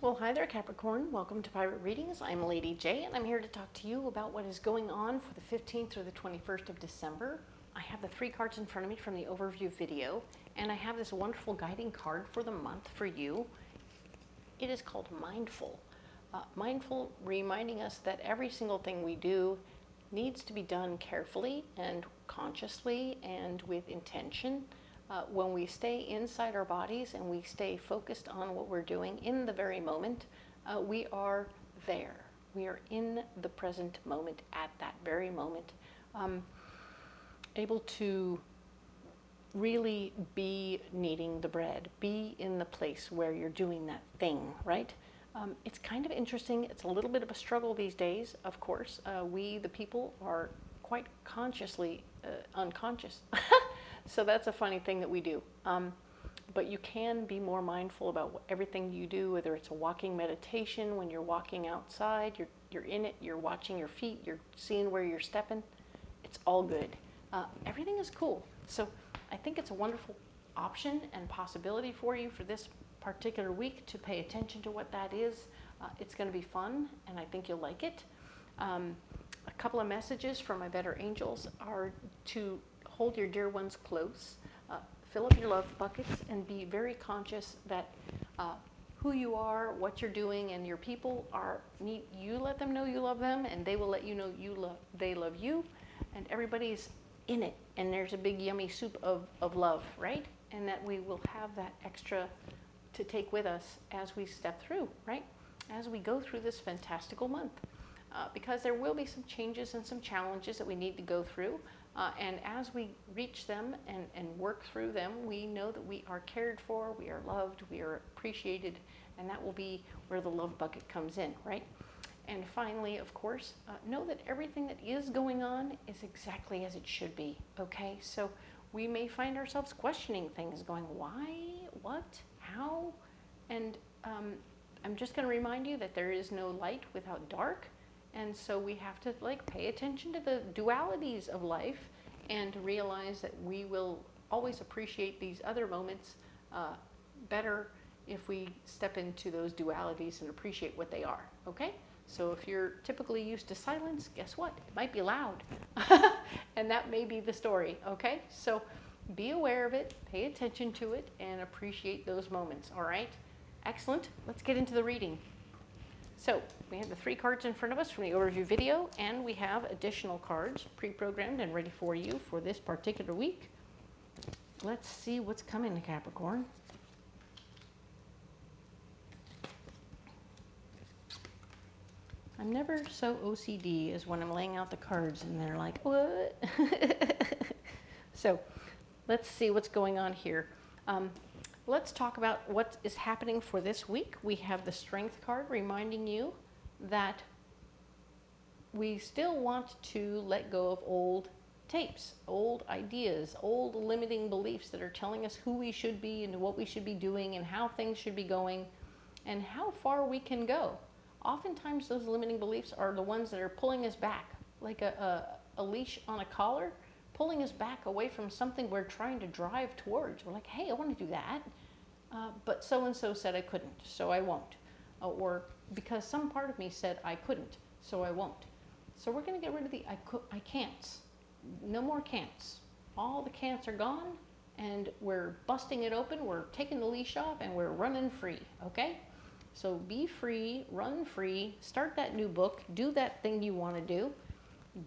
Well, hi there, Capricorn. Welcome to Pirate Readings. I'm Lady J, and I'm here to talk to you about what is going on for the 15th through the 21st of December. I have the 3 cards in front of me from the overview video, and I have this wonderful guiding card for the month for you. It is called Mindful. Mindful, reminding us that every single thing we do needs to be done carefully and consciously and with intention. When we stay inside our bodies and we stay focused on what we're doing in the very moment, we are there. We are in the present moment at that very moment, able to really be kneading the bread, be in the place where you're doing that thing, right? It's kind of interesting. It's a little bit of a struggle these days, of course. We, the people, are quite consciously unconscious. So that's a funny thing that we do. But you can be more mindful about everything you do, whether it's a walking meditation, when you're walking outside, you're in it, you're watching your feet, you're seeing where you're stepping. It's all good. Everything is cool. So I think it's a wonderful option and possibility for you for this particular week to pay attention to what that is. It's going to be fun, and I think you'll like it. A couple of messages from my better angels are to hold your dear ones close, fill up your love buckets, and be very conscious that who you are, what you're doing, and your people need you. Let them know you love them, and they will let you know they love you, and everybody's in it. And there's a big yummy soup of love, right? And that we will have that extra to take with us as we step through, right? As we go through this fantastical month. Because there will be some changes and some challenges that we need to go through. And as we reach them and work through them, we know that we are cared for, we are loved, we are appreciated, and that will be where the love bucket comes in, right? And finally, of course, know that everything that is going on is exactly as it should be, okay? So we may find ourselves questioning things, going, why, what, how? And I'm just going to remind you that there is no light without dark. And so we have to pay attention to the dualities of life and realize that we will always appreciate these other moments better if we step into those dualities and appreciate what they are, okay? So if you're typically used to silence, guess what? It might be loud. And that may be the story, okay? So be aware of it, pay attention to it, and appreciate those moments, all right? Excellent. Let's get into the reading. So we have the 3 cards in front of us from the overview video, and we have additional cards pre-programmed and ready for you for this particular week. Let's see what's coming to Capricorn. I'm never so OCD as when I'm laying out the cards and they're like, what? So let's see what's going on here. Let's talk about what is happening for this week. We have the Strength card reminding you that we still want to let go of old tapes, old ideas, old limiting beliefs that are telling us who we should be and what we should be doing and how things should be going and how far we can go. Oftentimes those limiting beliefs are the ones that are pulling us back, like a leash on a collar, pulling us back away from something we're trying to drive towards. We're like, hey, I want to do that, but so-and-so said I couldn't, so I won't. Or because some part of me said I couldn't, so I won't. So we're going to get rid of the I can'ts. No more can'ts. All the can'ts are gone, and we're busting it open. We're taking the leash off, and we're running free, okay? So be free, run free, start that new book, do that thing you want to do.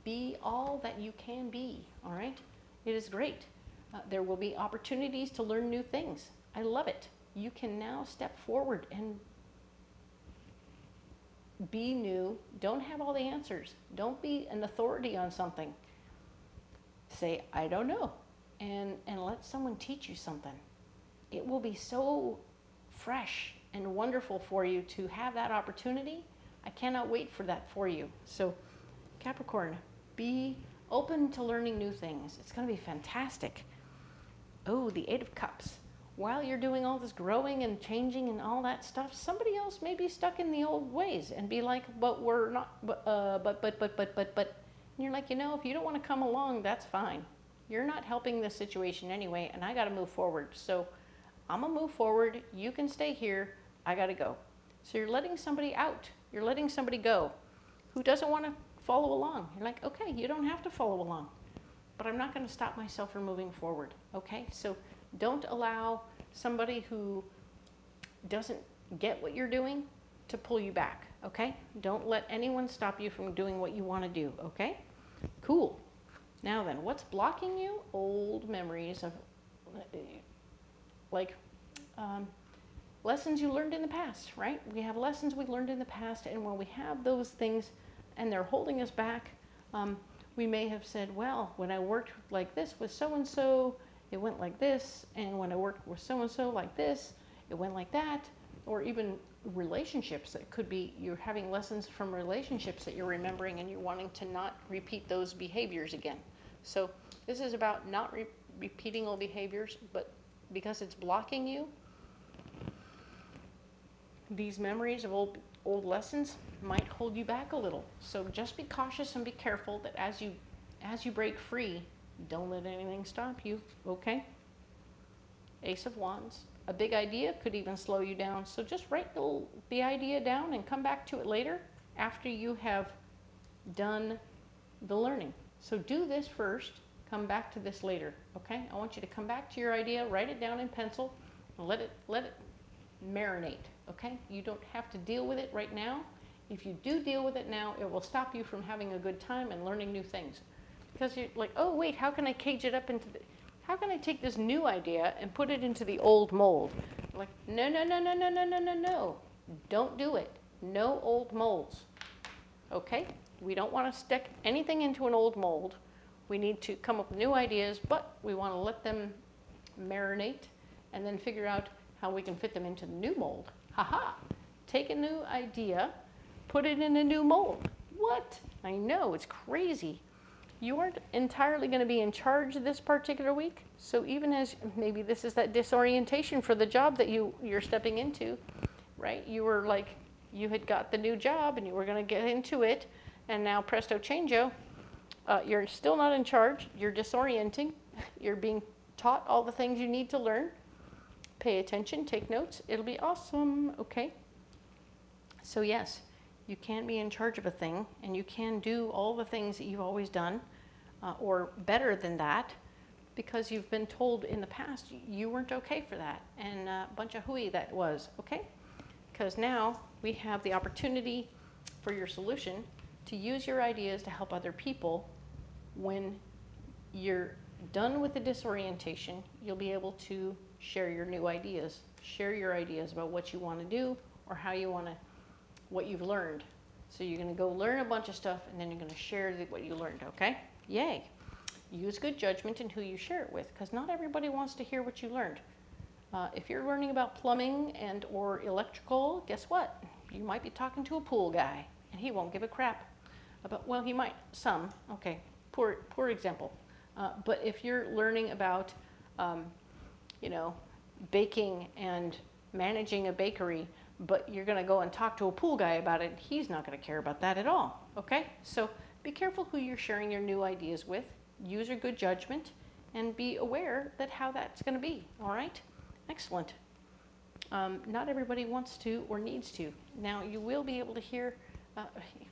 Be all that you can be, all right? It is great. There will be opportunities to learn new things. I love it. You can now step forward and be new. Don't have all the answers. Don't be an authority on something. Say, I don't know, and let someone teach you something. It will be so fresh and wonderful for you to have that opportunity. I cannot wait for that for you. So Capricorn, be open to learning new things. It's going to be fantastic. Oh, the 8 of Cups. While you're doing all this growing and changing and all that stuff, somebody else may be stuck in the old ways and be like, but we're not, but. And you're like, if you don't want to come along, that's fine. You're not helping this situation anyway, and I got to move forward. So I'm going to move forward. You can stay here. I got to go. So you're letting somebody out. You're letting somebody go who doesn't want to follow along. You're like, okay, you don't have to follow along, but I'm not going to stop myself from moving forward. Okay, so don't allow somebody who doesn't get what you're doing to pull you back. Okay, don't let anyone stop you from doing what you want to do. Okay, cool. Now then, what's blocking you? Old memories of like lessons you learned in the past, right? We have lessons we learned in the past, and when we have those things and they're holding us back, we may have said, well, when I worked like this with so-and-so, it went like this, and when I worked with so-and-so like this, it went like that. Or even relationships, that could be you're having lessons from relationships that you're remembering and you're wanting to not repeat those behaviors again. So this is about not repeating old behaviors, but because it's blocking you, these memories of old lessons might hold you back a little. So just be cautious and be careful that as you break free, don't let anything stop you, okay? Ace of Wands. A big idea could even slow you down. So just write the idea down and come back to it later after you have done the learning. So do this first, come back to this later, okay? I want you to come back to your idea, write it down in pencil, and let it marinate, okay? You don't have to deal with it right now. If you do deal with it now, it will stop you from having a good time and learning new things. Because you're like, oh wait, how can I cage it up into how can I take this new idea and put it into the old mold? Like, no, no, no, no, no, no, no, no, no. Don't do it. No old molds. Okay? We don't want to stick anything into an old mold. We need to come up with new ideas, but we want to let them marinate and then figure out how we can fit them into the new mold. Haha! Take a new idea, put it in a new mold. What? I know, it's crazy. You aren't entirely going to be in charge this particular week. So even as maybe this is that disorientation for the job that you're stepping into, right? You were like, you had got the new job and you were going to get into it. And now presto changeo, you're still not in charge. You're disorienting. You're being taught all the things you need to learn. Pay attention, take notes. It'll be awesome. Okay. So yes, you can be in charge of a thing, and you can do all the things that you've always done, or better than that, because you've been told in the past you weren't okay for that, and a bunch of hooey that was, okay? Because now we have the opportunity for your solution to use your ideas to help other people. When you're done with the disorientation, you'll be able to share your new ideas, share your ideas about what you want to do or how you want to, what you've learned. So you're going to go learn a bunch of stuff, and then you're going to share what you learned, okay? Yay. Use good judgment in who you share it with, because not everybody wants to hear what you learned. If you're learning about plumbing and or electrical, guess what? You might be talking to a pool guy, and he won't give a crap about, well, he might, some, okay, poor example. But if you're learning about, you know, baking and managing a bakery, but you're going to go and talk to a pool guy about it, he's not going to care about that at all, okay? So be careful who you're sharing your new ideas with. Use your good judgment and be aware that how that's going to be, all right? Excellent. Not everybody wants to or needs to. Now, you will be able to hear,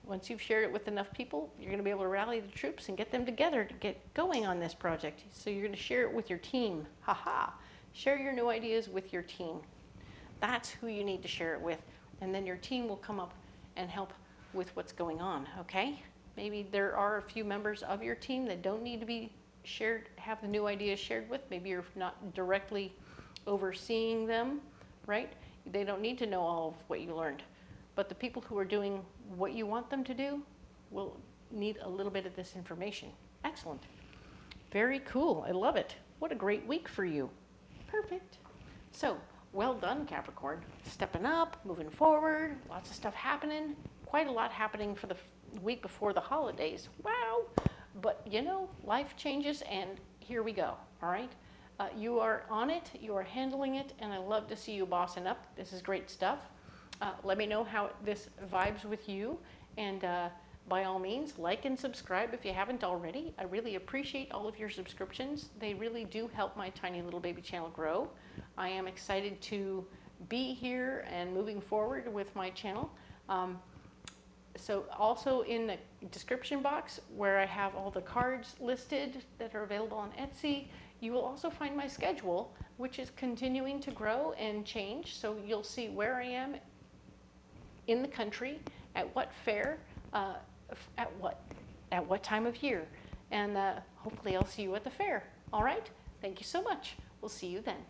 once you've shared it with enough people, you're going to be able to rally the troops and get them together to get going on this project. So you're going to share it with your team. Ha-ha. Share your new ideas with your team. That's who you need to share it with. And then your team will come up and help with what's going on, okay? Maybe there are a few members of your team that don't need to be shared, have the new ideas shared with. Maybe you're not directly overseeing them, right? They don't need to know all of what you learned. But the people who are doing what you want them to do will need a little bit of this information. Excellent. Very cool. I love it. What a great week for you. Perfect. So, well done, Capricorn. Stepping up, moving forward, lots of stuff happening. Quite a lot happening for the week before the holidays. Wow. But, you know, life changes, and here we go, all right? You are on it, you are handling it, and I love to see you bossing up. This is great stuff. Let me know how this vibes with you, and by all means, like and subscribe if you haven't already. I really appreciate all of your subscriptions. They really do help my tiny little baby channel grow. I am excited to be here and moving forward with my channel. So also in the description box where I have all the cards listed that are available on Etsy, you will also find my schedule, which is continuing to grow and change. So you'll see where I am in the country, at what fair, at what time of year. And hopefully I'll see you at the fair. All right? Thank you so much. We'll see you then.